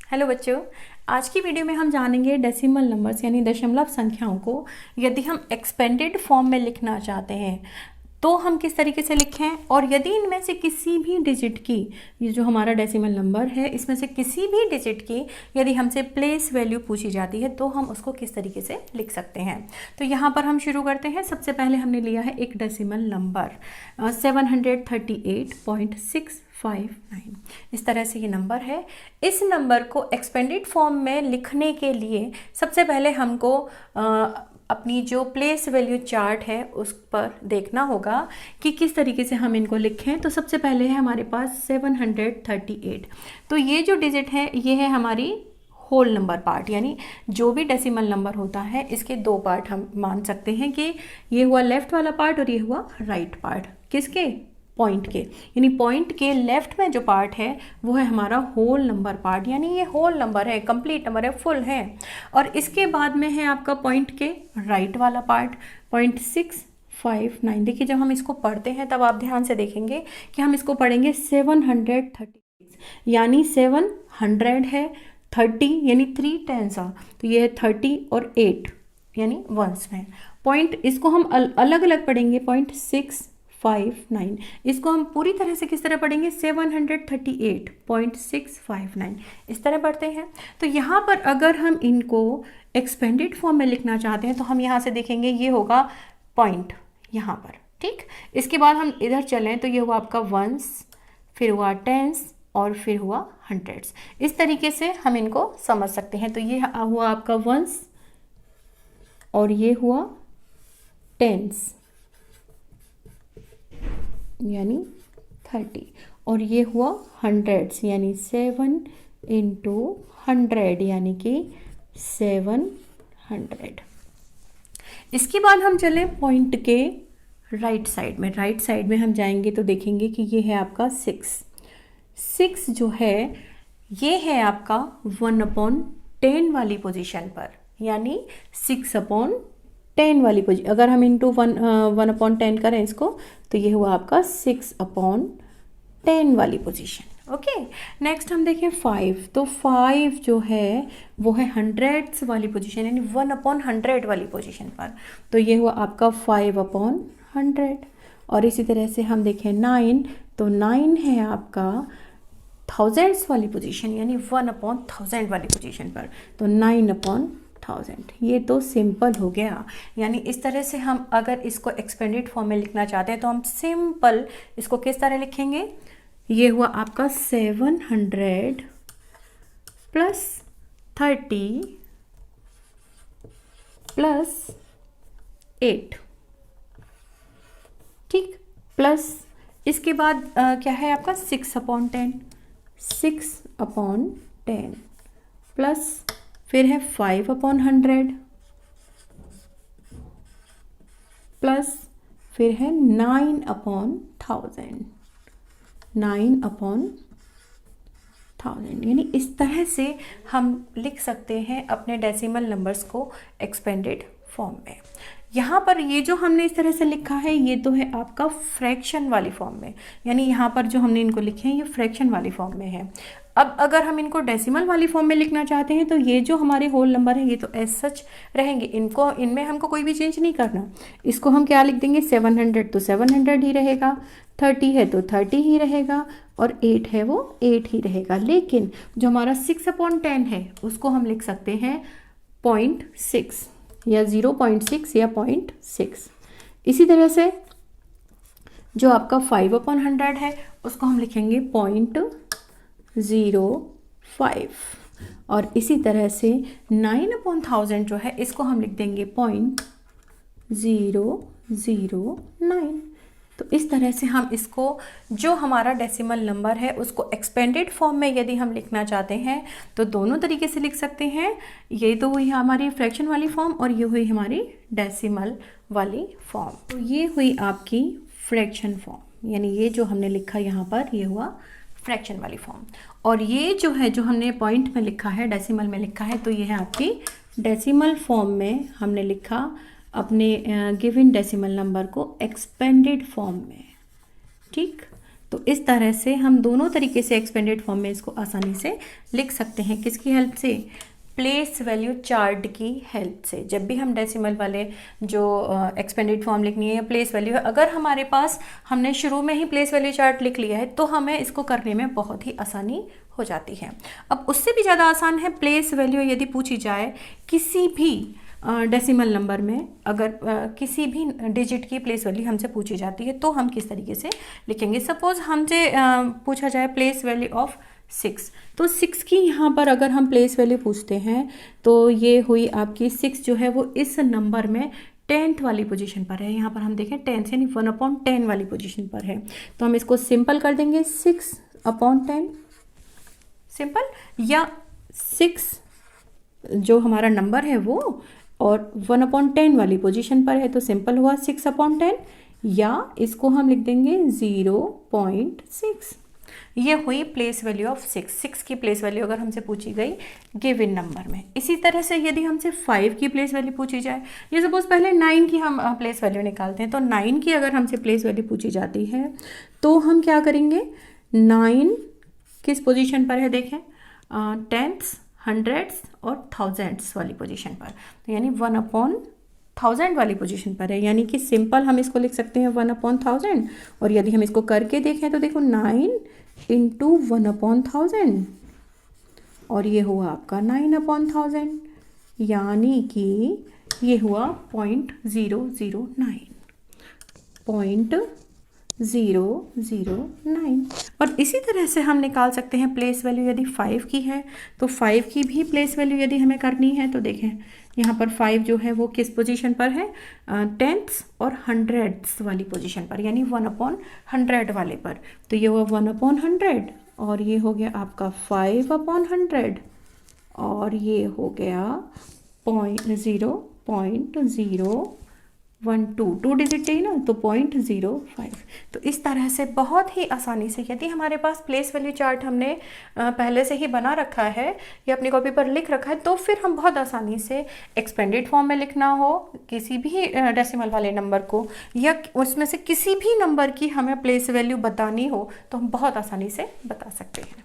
Hello बच्चों, आज की वीडियो में हम जानेंगे डेसिमल नंबर्स यानी दशमलव संख्याओं को यदि हम एक्सपेंडेड फॉर्म में लिखना चाहते हैं तो हम किस तरीके से लिखें, और यदि इनमें से किसी भी डिजिट की, ये जो हमारा डेसिमल नंबर है इसमें से किसी भी डिजिट की यदि हमसे प्लेस वैल्यू पूछी जाती है तो हम उसको किस तरीके से लिख सकते हैं। तो यहाँ पर हम शुरू करते हैं। सबसे पहले हमने लिया है एक डेसिमल नंबर 738.659। इस तरह से ये नंबर है। इस नंबर को एक्सपेंडेड फॉर्म में लिखने के लिए सबसे पहले हमको अपनी जो प्लेस वैल्यू चार्ट है उस पर देखना होगा कि किस तरीके से हम इनको लिखें। तो सबसे पहले है हमारे पास 738। तो ये जो डिजिट है ये है हमारी होल नंबर पार्ट, यानी जो भी डेसिमल नंबर होता है इसके दो पार्ट हम मान सकते हैं कि ये हुआ लेफ्ट वाला पार्ट और ये हुआ राइट पार्ट। किसके? पॉइंट के, यानी पॉइंट के लेफ्ट में जो पार्ट है वो है हमारा होल नंबर पार्ट, यानी ये होल नंबर है, कंप्लीट नंबर है, फुल है। और इसके बाद में है आपका पॉइंट के राइट वाला पार्ट 0.659। देखिए जब हम इसको पढ़ते हैं तब आप ध्यान से देखेंगे कि हम इसको पढ़ेंगे 736, यानी 700 है, 30 यानी 3 10 तो ये है 30 और 8 यानी वंस में। पॉइंट इसको हम अलग अलग पढ़ेंगे 0.659। इसको हम पूरी तरह से किस तरह पढ़ेंगे? 738.659 इस तरह पढ़ते हैं। तो यहाँ पर अगर हम इनको एक्सपेंडेड फॉर्म में लिखना चाहते हैं तो हम यहाँ से देखेंगे ये होगा पॉइंट यहाँ पर, ठीक। इसके बाद हम इधर चलें तो ये हुआ आपका वंस, फिर हुआ टेंस और फिर हुआ हंड्रेड्स। इस तरीके से हम इनको समझ सकते हैं। तो ये हुआ आपका वंस और ये हुआ टेंस यानी 30 और ये हुआ हंड्रेड्स यानी 7 × 100 यानी कि 700। इसके बाद हम चले पॉइंट के राइट साइड में। राइट साइड में हम जाएंगे तो देखेंगे कि ये है आपका 6 जो है ये है आपका 1/10 वाली पोजीशन पर, यानी 6/10 वाली पोजीशन। अगर हम इंटू 1/10 करें इसको तो ये हुआ आपका 6/10 वाली पोजीशन। ओके, नेक्स्ट हम देखें 5। तो 5 जो है वो है हंड्रेड्स वाली पोजीशन, यानी 1/100 वाली पोजीशन पर। तो ये हुआ आपका 5/100। और इसी तरह से हम देखें 9। तो 9 है आपका थाउजेंड्स वाली पोजीशन, यानी 1/1000 वाली पोजीशन पर। तो 9/1000। ये तो सिंपल हो गया। यानी इस तरह से हम अगर इसको एक्सपेंडेड फॉर्म में लिखना चाहते हैं तो हम सिंपल इसको किस तरह लिखेंगे? ये हुआ आपका 700 + 30 + 8, ठीक, प्लस इसके बाद क्या है आपका 6/10 प्लस फिर है 5/100 प्लस फिर है 9/1000 यानी इस तरह से हम लिख सकते हैं अपने डेसिमल नंबर्स को एक्सपेंडेड फॉर्म में। यहाँ पर ये जो हमने इस तरह से लिखा है ये तो है आपका फ्रैक्शन वाली फॉर्म में, यानी यहाँ पर जो हमने इनको लिखे हैं ये फ्रैक्शन वाली फॉर्म में है। अब अगर हम इनको डेसिमल वाली फॉर्म में लिखना चाहते हैं तो ये जो हमारे होल नंबर हैं ये तो एज सच रहेंगे, इनको इनमें हमको कोई भी चेंज नहीं करना। इसको हम क्या लिख देंगे? 700 तो 700 ही रहेगा, 30 है तो 30 ही रहेगा और 8 है वो 8 ही रहेगा। लेकिन जो हमारा 6/10 है उसको हम लिख सकते हैं 0.6 या 0.6 या 0.6। इसी तरह से जो आपका 5/100 है उसको हम लिखेंगे 0.05 और इसी तरह से 9/1000 जो है इसको हम लिख देंगे 0.009। तो इस तरह से हम इसको जो हमारा डेसिमल नंबर है उसको एक्सपेंडेड फॉर्म में यदि हम लिखना चाहते हैं तो दोनों तरीके से लिख सकते हैं। ये तो हुई हमारी फ्रैक्शन वाली फॉर्म और ये हुई हमारी डेसिमल वाली फॉर्म। तो ये हुई आपकी फ्रैक्शन फॉर्म, यानी ये जो हमने लिखा यहाँ पर ये हुआ फ्रैक्शन वाली फॉर्म। और ये जो है जो हमने पॉइंट में लिखा है, डेसिमल में लिखा है, तो ये है आपकी डेसिमल फॉर्म में हमने लिखा अपने गिवन डेसिमल नंबर को एक्सपेंडेड फॉर्म में, ठीक। तो इस तरह से हम दोनों तरीके से एक्सपेंडेड फॉर्म में इसको आसानी से लिख सकते हैं। किसकी हेल्प से? प्लेस वैल्यू चार्ट की हेल्प से। जब भी हम डेसिमल वाले जो एक्सपेंडेड फॉर्म लिखनी है या प्लेस वैल्यू है, अगर हमारे पास हमने शुरू में ही प्लेस वैल्यू चार्ट लिख लिया है तो हमें इसको करने में बहुत ही आसानी हो जाती है। अब उससे भी ज़्यादा आसान है प्लेस वैल्यू यदि पूछी जाए किसी भी डेसिमल नंबर में, अगर किसी भी डिजिट की प्लेस वैल्यू हमसे पूछी जाती है तो हम किस तरीके से लिखेंगे। सपोज हमसे पूछा जाए प्लेस वैल्यू ऑफ 6, तो 6 की यहाँ पर अगर हम प्लेस वैल्यू पूछते हैं तो ये हुई आपकी 6 जो है वो इस नंबर में 10th वाली पोजीशन पर है। यहाँ पर हम देखें 10th यानी 1/10 वाली पोजीशन पर है, तो हम इसको सिंपल कर देंगे 6/10 सिंपल, या 6 जो हमारा नंबर है वो और 1/10 वाली पोजीशन पर है तो सिंपल हुआ 6/10, या इसको हम लिख देंगे 0.6। ये हुई प्लेस वैल्यू ऑफ 6 की प्लेस वैल्यू अगर हमसे पूछी गई गिवन नंबर में। इसी तरह से यदि हमसे 5 की प्लेस वैल्यू पूछी जाए, ये सपोज पहले 9 की हम प्लेस वैल्यू निकालते हैं, तो 9 की अगर हमसे प्लेस वैल्यू पूछी जाती है तो हम क्या करेंगे, 9 किस पोजीशन पर है देखें, 10s, 100s और 1000s वाली पोजीशन पर, तो यानी 1/1000 वाली पोजीशन पर है, यानी कि सिंपल हम इसको लिख सकते हैं 1/1000। और यदि हम इसको करके देखें तो देखो 9 × 1/1000 और ये हुआ आपका 9/1000, यानी कि ये हुआ 0.009 0.009। और इसी तरह से हम निकाल सकते हैं प्लेस वैल्यू यदि 5 की है, तो 5 की भी प्लेस वैल्यू यदि हमें करनी है तो देखें यहाँ पर 5 जो है वो किस पोजीशन पर है, 10s और 100s वाली पोजीशन पर, यानी 1/100 वाले पर, तो ये हुआ 1/100 और ये हो गया आपका 5/100 और ये हो गया 0.012, 2 डिजिट चाहिए ना, तो 0.05। तो इस तरह से बहुत ही आसानी से यदि हमारे पास प्लेस वैल्यू चार्ट हमने पहले से ही बना रखा है या अपनी कॉपी पर लिख रखा है, तो फिर हम बहुत आसानी से एक्सपेंडेड फॉर्म में लिखना हो किसी भी डेसिमल वाले नंबर को, या उसमें से किसी भी नंबर की हमें प्लेस वैल्यू बतानी हो, तो हम बहुत आसानी से बता सकते हैं।